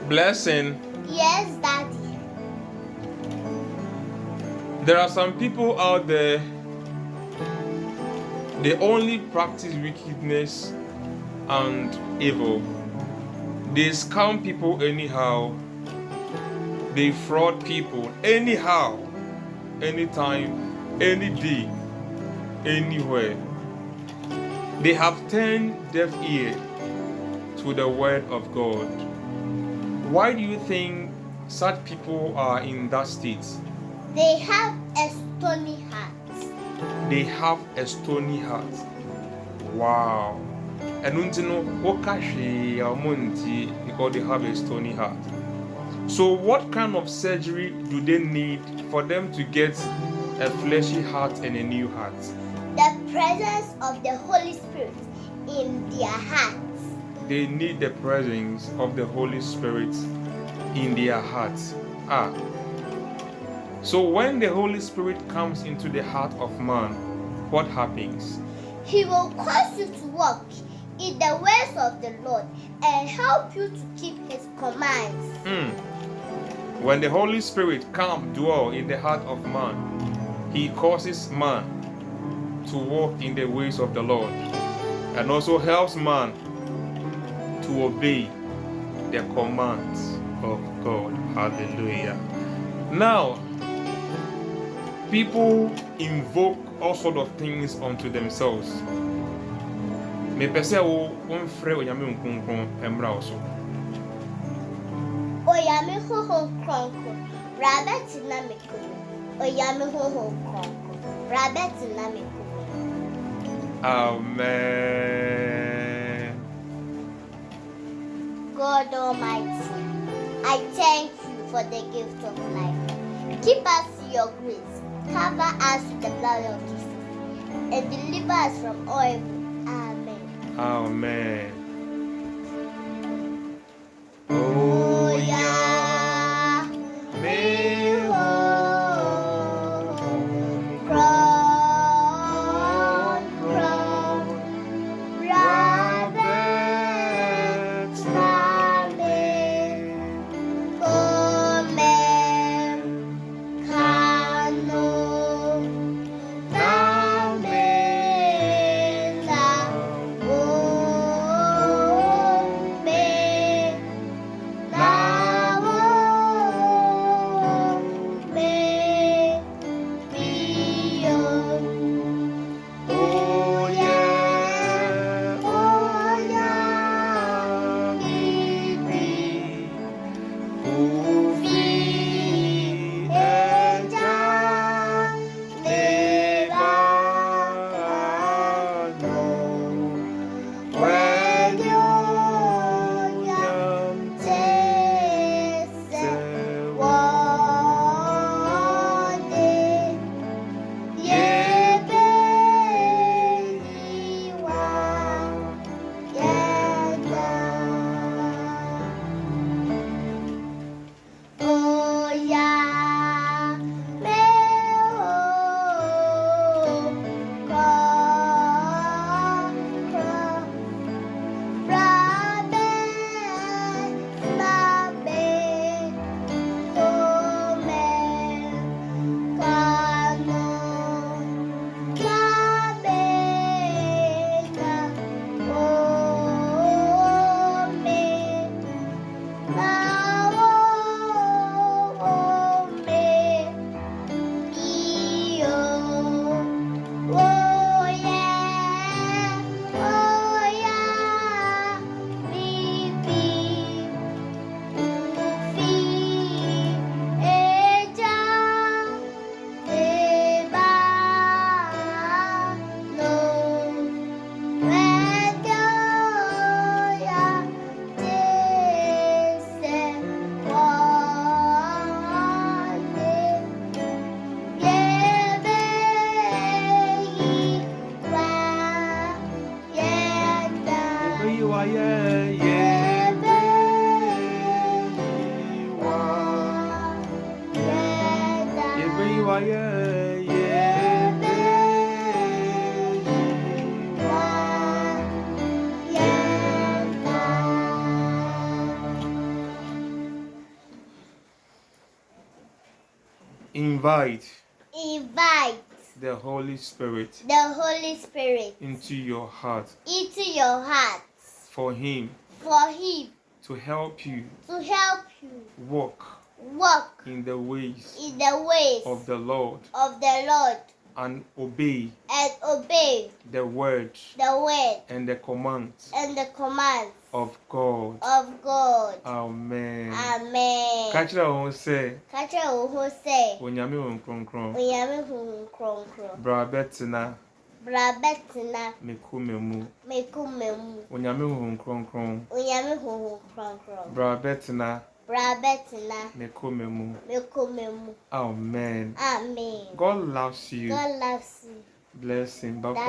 Blessing. Yes, Daddy. There are some people out there, they only practice wickedness and evil. They scam people anyhow. They fraud people anyhow, anytime, any day, anywhere. They have turned deaf ear to the word of God. Why do you think such people are in that state? They have a stony heart. They have a stony heart. Wow. And because they have a stony heart. So what kind of surgery do they need for them to get a fleshy heart and a new heart? The presence of the Holy Spirit in their hearts. They need the presence of the Holy Spirit in their hearts. So when the Holy Spirit comes into the heart of man, what happens? He will cause you to walk in the ways of the Lord and help you to keep His commands. When the Holy Spirit comes dwell in the heart of man, He causes man to walk in the ways of the Lord and also helps man to obey the commands of God. Hallelujah. Now, people invoke all sorts of things unto themselves. Me pese wo onfre Onyame Kronkron emra oso. Onyame Honhom Kronkron, bɛtena me kurom. Onyame Honhom Kronkron, bɛtena me kurom. Amen. God Almighty, I thank you for the gift of life. Keep us in your grace. Cover us with the blood of Jesus and deliver us from all evil. Amen. Amen. Invite the Holy Spirit into your heart for Him to help you walk in the ways of the Lord and obey the word and the commands of God. Amen. Kachira won say Onyame Honhom Kronkron. Bra bɛtena mekumemu. Onyame Honhom Kronkron. Bra bɛtena mekumemu. Amen. God loves you. Bless him. Bye bye.